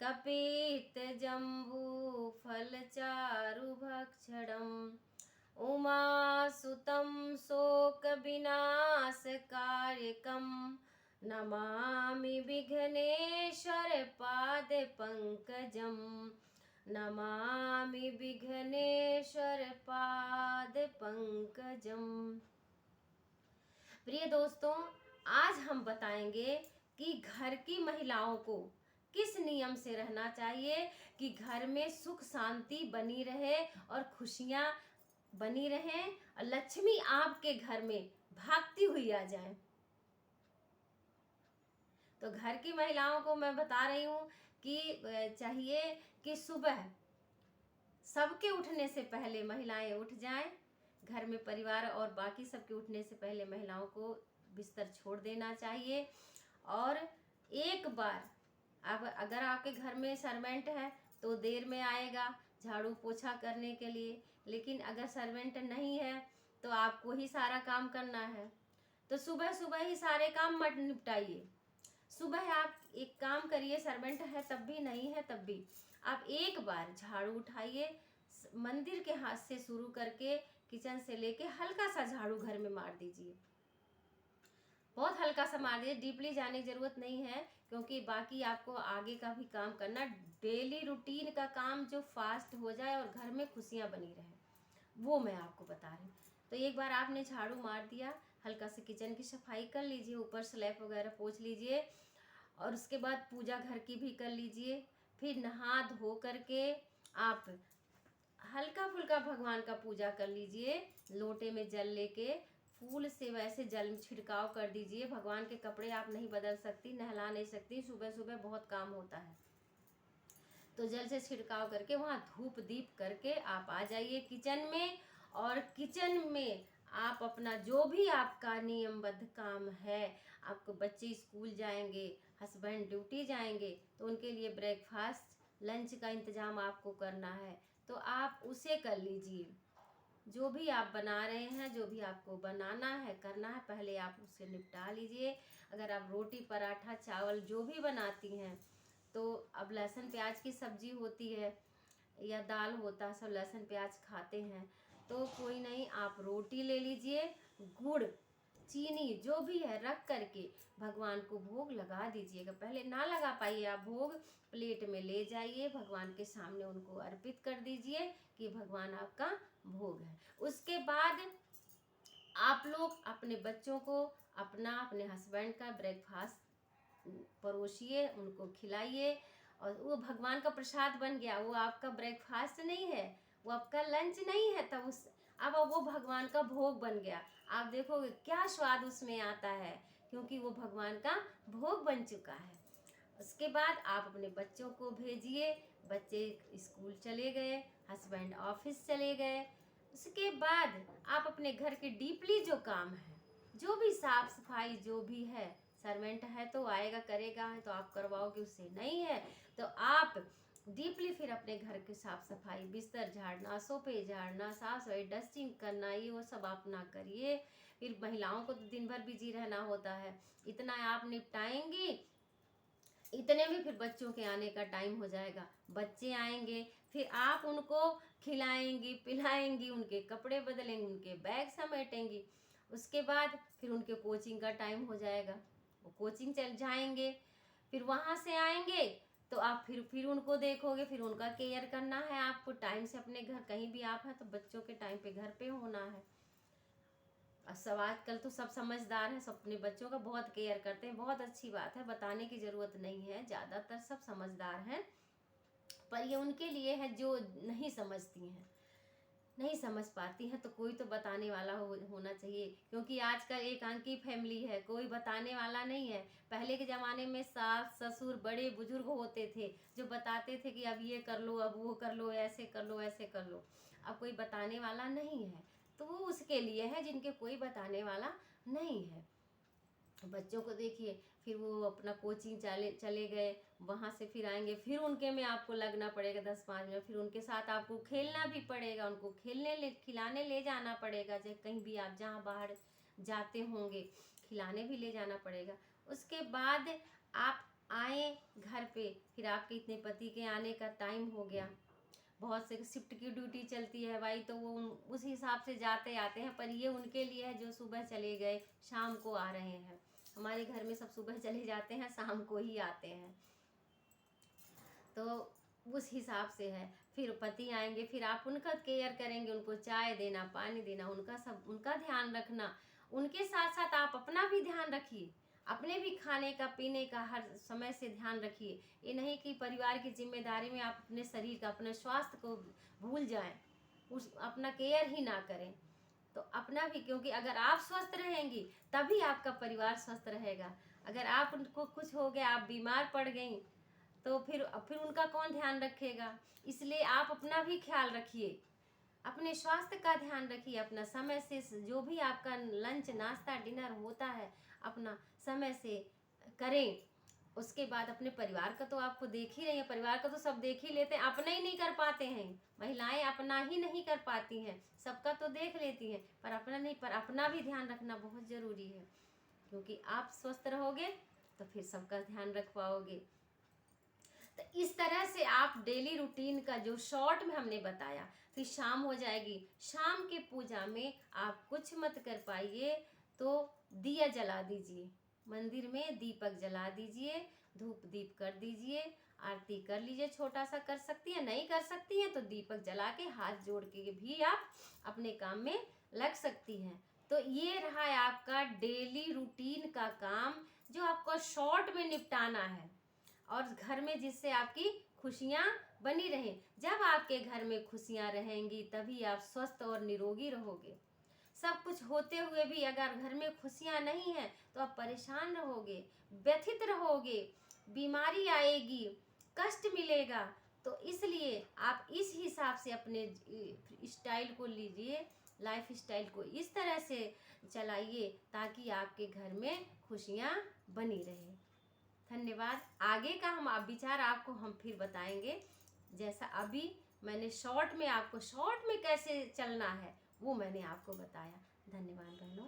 कपित जम्बू फलचारुभक्षणम् उमासुतं शोकविनाशकार्यकं नमामि विघ्नेश्वर पादपङ्कजं नमामि विघ्नेश्वर पादपङ्कजं। प्रिय दोस्तों, आज हम बताएंगे कि घर की महिलाओं को किस नियम से रहना चाहिए कि घर में सुख शांति बनी रहे और खुशियां बनी रहें और लक्ष्मी आपके घर में भागती हुई आ जाए। तो घर की महिलाओं को मैं बता रही हूँ कि चाहिए कि सुबह सबके उठने से पहले महिलाएं उठ जाएं। घर में परिवार और बाकी सबके उठने से पहले महिलाओं को बिस्तर छोड़ देना चाहिए। और एक बार अब अगर आपके घर में सर्वेंट है तो देर में आएगा झाड़ू पोछा करने के लिए, लेकिन अगर सर्वेंट नहीं है तो आपको ही सारा काम करना है। तो सुबह सुबह ही सारे काम मत निपटाइए। सुबह आप एक काम करिए, सर्वेंट है तब भी, नहीं है तब भी, आप एक बार झाड़ू उठाइए, मंदिर के हाथ से शुरू करके किचन से लेके हल्का सा झाड़ू घर में मार दीजिए। बहुत हल्का सा मार दीजिए, डीपली जाने की जरूरत नहीं है, क्योंकि बाकी आपको आगे का भी काम करना, डेली रूटीन का काम जो फास्ट हो जाए और घर में खुशियां बनी रहे, वो मैं आपको बता रही हूँ। तो एक बार आपने झाड़ू मार दिया, हल्का से किचन की सफाई कर लीजिए, ऊपर स्लैब वगैरह पोंछ लीजिए और उसके बाद पूजा घर की भी कर लीजिए। फिर नहा धो करके आप हल्का फुल्का भगवान का पूजा कर लीजिए। लोटे में जल लेके फूल से वैसे जल में छिड़काव कर दीजिए। भगवान के कपड़े आप नहीं बदल सकती, नहला नहीं सकती, सुबह सुबह बहुत काम होता है, तो जल से छिड़काव करके वहाँ धूप दीप करके आप आ जाइए किचन में। और किचन में आप अपना जो भी आपका नियमबद्ध काम है, आपको बच्चे स्कूल जाएंगे, हस्बैंड ड्यूटी जाएंगे, तो उनके लिए ब्रेकफास्ट लंच का इंतज़ाम आपको करना है, तो आप उसे कर लीजिए। जो भी आप बना रहे हैं, जो भी आपको बनाना है करना है, पहले आप उसे निपटा लीजिए। अगर आप रोटी पराठा चावल जो भी बनाती हैं, तो अब लहसुन प्याज की सब्जी होती है या दाल होता है, सब लहसुन प्याज खाते हैं, तो कोई नहीं, आप रोटी ले लीजिए, गुड़ चीनी जो भी है रख करके भगवान को भोग लगा दीजिएगा। पहले ना लगा पाइए आप भोग, प्लेट में ले जाइए, भगवान के सामने उनको अर्पित कर दीजिए कि भगवान आपका भोग है। उसके बाद आप लोग अपने बच्चों को अपने हस्बैंड का ब्रेकफास्ट परोसिए, उनको खिलाइए, और वो भगवान का प्रसाद बन गया। वो आपका ब्रेकफास्ट नहीं है, वो आपका लंच नहीं है, तब अब वो भगवान का भोग बन गया। आप देखोगे क्या स्वाद उसमें आता है, क्योंकि वो भगवान का भोग बन चुका है। उसके बाद आप अपने बच्चों को भेजिए, बच्चे स्कूल चले गए, हस्बैंड ऑफिस चले गए। उसके बाद आप अपने घर के डीपली जो काम है, जो भी साफ सफाई जो भी है, सर्वेंट है तो आएगा करेगा, है तो आप करवाओगे, उससे नहीं है तो आप डीपली फिर अपने घर की साफ सफाई, बिस्तर झाड़ना, सोफे झाड़ना, साफ सफाई डस्टिंग करना, ये वो सब आप ना करिए। फिर महिलाओं को तो दिन भर बिजी रहना होता है, इतना आप निपटाएंगी, इतने में फिर बच्चों के आने का टाइम हो जाएगा। बच्चे आएंगे, फिर आप उनको खिलाएंगी पिलाएंगी, उनके कपड़े बदलेंगे, उनके बैग समेटेंगी। उसके बाद फिर उनके कोचिंग का टाइम हो जाएगा, वो कोचिंग चल जाएंगे, फिर वहाँ से आएंगे तो आप फिर उनको देखोगे, फिर उनका केयर करना है आपको टाइम से। अपने घर कहीं भी आप हैं तो बच्चों के टाइम पे घर पे होना है। सब आजकल तो सब समझदार हैं, सब अपने बच्चों का बहुत केयर करते हैं, बहुत अच्छी बात है, बताने की ज़रूरत नहीं है, ज़्यादातर सब समझदार हैं। पर ये उनके लिए है जो नहीं समझती हैं, नहीं समझ पाती हैं, तो कोई तो बताने वाला होना चाहिए, क्योंकि आजकल एकांकी फैमिली है, कोई बताने वाला नहीं है। पहले के ज़माने में सास ससुर बड़े बुजुर्ग होते थे जो बताते थे कि अब ये कर लो, अब वो कर लो, ऐसे कर लो, ऐसे कर लो। अब कोई बताने वाला नहीं है, तो वो उसके लिए है जिनके कोई बताने वाला नहीं है। बच्चों को देखिए, फिर वो अपना कोचिंग चले गए, वहाँ से फिर आएंगे, फिर उनके में आपको लगना पड़ेगा 10-5 मिनट, फिर उनके साथ आपको खेलना भी पड़ेगा, उनको खिलाने ले जाना पड़ेगा, चाहे कहीं भी आप जहाँ बाहर जाते होंगे खिलाने भी ले जाना पड़ेगा। उसके बाद आप आए घर पे, फिर आपके इतने पति के आने का टाइम हो गया। बहुत से शिफ्ट की ड्यूटी चलती है भाई, तो वो उस हिसाब से जाते आते हैं, पर ये उनके लिए है जो सुबह चले गए शाम को आ रहे हैं। हमारे घर में सब सुबह चले जाते हैं, शाम को ही आते हैं, तो उस हिसाब से है। फिर पति आएंगे, फिर आप उनका केयर करेंगे, उनको चाय देना, पानी देना, उनका ध्यान रखना। उनके साथ साथ आप अपना भी ध्यान रखिए, अपने भी खाने का पीने का हर समय से ध्यान रखिए। ये नहीं कि परिवार की जिम्मेदारी में आप अपने शरीर का, अपने स्वास्थ्य को भूल जाएं, उस अपना केयर ही ना करें। तो अपना भी, क्योंकि अगर आप स्वस्थ रहेंगी तभी आपका परिवार स्वस्थ रहेगा। अगर आप उनको कुछ हो गया, आप बीमार पड़ गई, तो फिर उनका कौन ध्यान रखेगा। इसलिए आप अपना भी ख्याल रखिए, अपने स्वास्थ्य का ध्यान रखिए, अपना समय से जो भी आपका लंच नाश्ता डिनर होता है अपना समय से करें। उसके बाद अपने परिवार का तो आपको देख ही रही है, परिवार का तो सब देख ही लेते हैं, अपना ही नहीं कर पाते हैं। महिलाएं अपना ही नहीं कर पाती हैं, सबका तो देख लेती हैं पर अपना नहीं। पर अपना भी ध्यान रखना बहुत ज़रूरी है, क्योंकि आप स्वस्थ रहोगे तो फिर सबका ध्यान रख पाओगे। तो इस तरह से आप डेली रूटीन का जो शॉर्ट में हमने बताया, फिर शाम हो जाएगी, शाम के पूजा में आप कुछ मत कर पाइए तो दिया जला दीजिए, मंदिर में दीपक जला दीजिए, धूप दीप कर दीजिए, आरती कर लीजिए, छोटा सा कर सकती हैं, नहीं कर सकती हैं तो दीपक जला के हाथ जोड़ के भी आप अपने काम में लग सकती हैं। तो ये रहा है आपका डेली रूटीन का काम जो आपको शॉर्ट में निपटाना है, और घर में जिससे आपकी खुशियाँ बनी रहें। जब आपके घर में खुशियाँ रहेंगी तभी आप स्वस्थ और निरोगी रहोगे। सब कुछ होते हुए भी अगर घर में खुशियाँ नहीं है तो आप परेशान रहोगे, व्यथित रहोगे, बीमारी आएगी, कष्ट मिलेगा। तो इसलिए आप इस हिसाब से अपने स्टाइल को लीजिए, लाइफ स्टाइल को इस तरह से चलाइए ताकि आपके घर में खुशियाँ बनी रहे। धन्यवाद। आगे का हम विचार आपको हम फिर बताएंगे। जैसा अभी मैंने शॉर्ट में आपको शॉर्ट में कैसे चलना है वो मैंने आपको बताया। धन्यवाद बहनों।